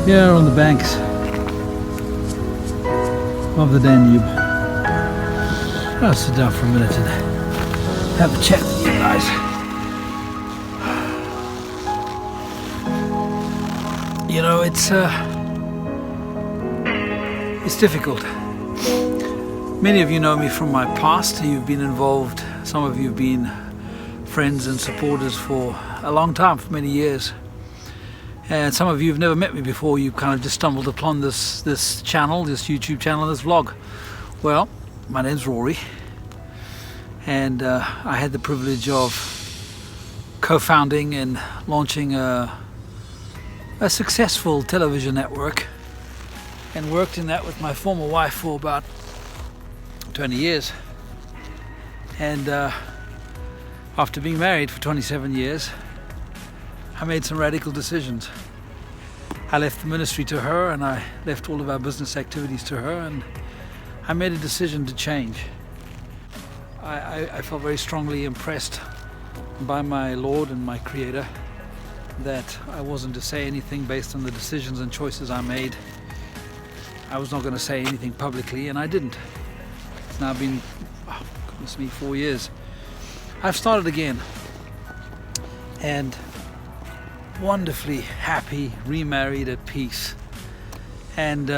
Here on the banks of the Danube. I'll sit down for a minute and have a chat with you guys. You know, it's difficult. Many of you know me from my past. You've been involved. Some of you have been friends and supporters for a long time, for many years. And some of you have never met me before. You've kind of just stumbled upon this channel, this YouTube channel, this vlog. Well, my name's Rory, and I had the privilege of co-founding and launching a successful television network, and worked in that with my former wife for about 20 years. And after being married for 27 years, I made some radical decisions. I left the ministry to her, and I left all of our business activities to her, and I made a decision to change. I felt very strongly impressed by my Lord and my Creator that I wasn't to say anything based on the decisions and choices I made. I was not going to say anything publicly, and I didn't. It's now been, oh, goodness me, 4 years. I've started again, and wonderfully happy, remarried, at peace. And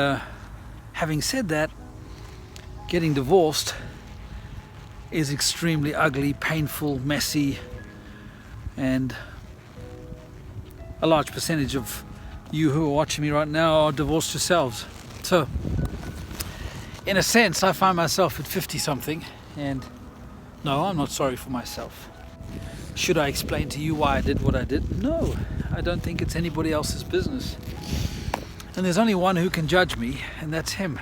having said that, getting divorced is extremely ugly, painful, messy, and a large percentage of you who are watching me right now are divorced yourselves. So, in a sense, I find myself at 50 something, and no, I'm not sorry for myself. Should I explain to you why I did what I did? No, I don't think it's anybody else's business. And there's only one who can judge me, and that's Him.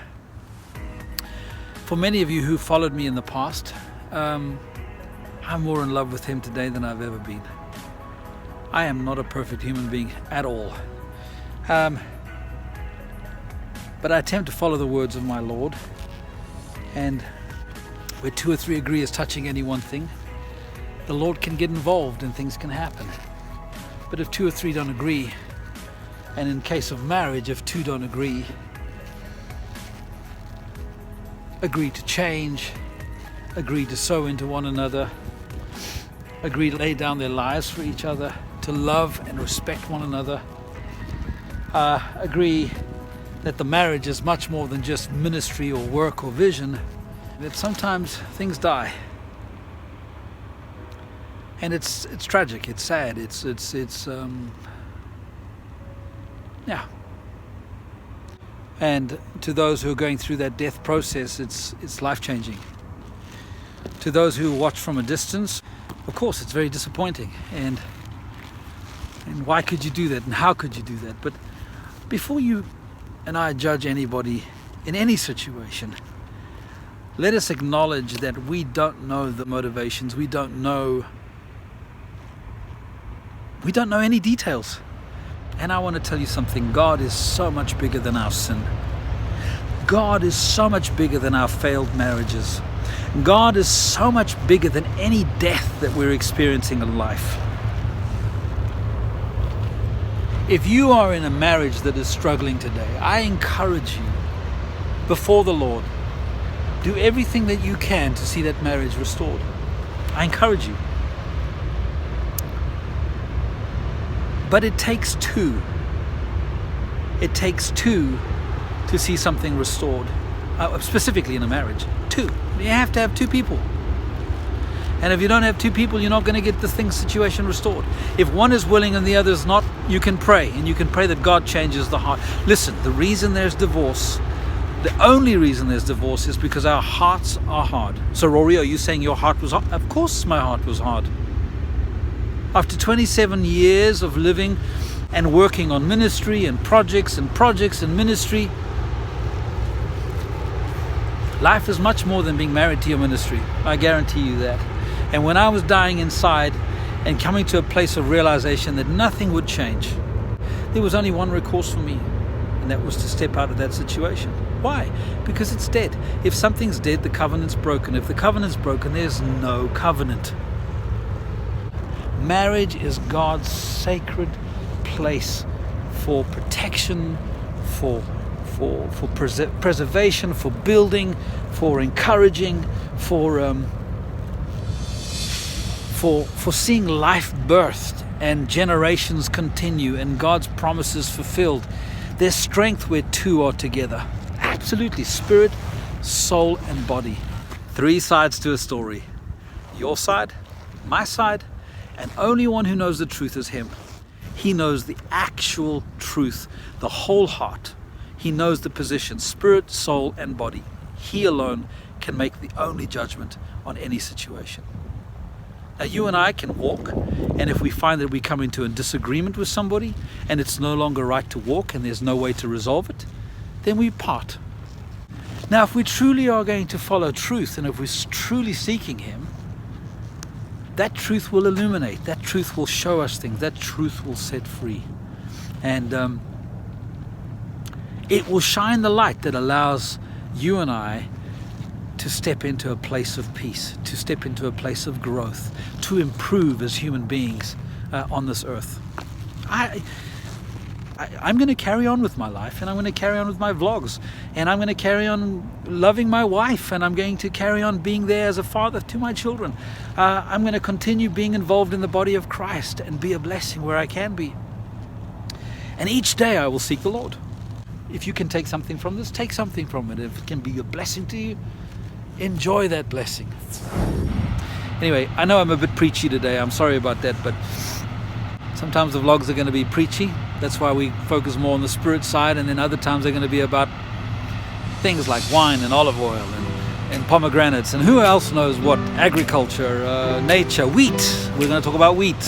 For many of you who followed me in the past, I'm more in love with Him today than I've ever been. I am not a perfect human being at all. But I attempt to follow the words of my Lord, and where 2 or 3 agree as touching any one thing, the Lord can get involved and things can happen. But if 2 or 3 don't agree, and in case of marriage, if 2 don't agree to change, agree to sow into one another, agree to lay down their lives for each other, to love and respect one another, agree that the marriage is much more than just ministry or work or vision, that sometimes things die. And it's tragic, it's sad, it's yeah. And to those who are going through that death process, it's life-changing. To those who watch from a distance, of course, it's very disappointing. And why could you do that? And how could you do that? But before you and I judge anybody in any situation, let us acknowledge that we don't know the motivations. We don't know any details. And I want to tell you something. God is so much bigger than our sin. God is so much bigger than our failed marriages. God is so much bigger than any death that we're experiencing in life. If you are in a marriage that is struggling today, I encourage you, before the Lord, do everything that you can to see that marriage restored. I encourage you. But it takes 2. It takes 2 to see something restored. Specifically in a marriage. 2. You have to have 2 people. And if you don't have 2 people, you're not going to get the situation restored. If one is willing and the other is not, you can pray. And you can pray that God changes the heart. Listen, the reason there's divorce, the only reason there's divorce is because our hearts are hard. So Rory, are you saying your heart was hard? Of course my heart was hard. After 27 years of living and working on ministry and projects and ministry, life is much more than being married to your ministry. I guarantee you that. And when I was dying inside and coming to a place of realization that nothing would change, there was only one recourse for me, and that was to step out of that situation. Why? Because it's dead. If something's dead, the covenant's broken. If the covenant's broken, there's no covenant. Marriage is God's sacred place for protection, for preservation, for building, for encouraging, for seeing life birthed and generations continue and God's promises fulfilled. There's strength where two are together. Absolutely. Spirit, soul, and body. Three sides to a story. Your side, my side, and only one who knows the truth is Him. He knows the actual truth, the whole heart. He knows the position, spirit, soul, and body. He alone can make the only judgment on any situation. Now, you and I can walk, and if we find that we come into a disagreement with somebody and it's no longer right to walk and there's no way to resolve it, then we part. Now, if we truly are going to follow truth, and if we're truly seeking Him, that truth will illuminate, that truth will show us things, that truth will set free. And it will shine the light that allows you and I to step into a place of peace, to step into a place of growth, to improve as human beings on this earth. I'm going to carry on with my life, and I'm going to carry on with my vlogs, and I'm going to carry on loving my wife, and I'm going to carry on being there as a father to my children. I'm going to continue being involved in the body of Christ and be a blessing where I can be. And each day I will seek the Lord. If you can take something from this, take something from it. If it can be a blessing to you, enjoy that blessing. Anyway, I know I'm a bit preachy today. I'm sorry about that, but sometimes the vlogs are going to be preachy. That's why we focus more on the spirit side, and then other times they're going to be about things like wine and olive oil and pomegranates and who else knows what, agriculture, nature, wheat. We're going to talk about wheat.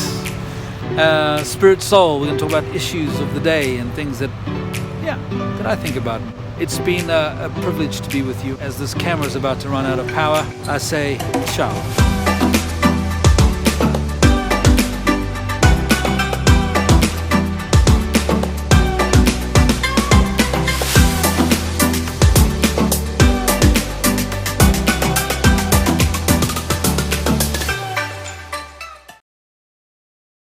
Spirit, soul, we're going to talk about issues of the day and things that I think about. It's been a privilege to be with you. As this camera is about to run out of power, I say ciao.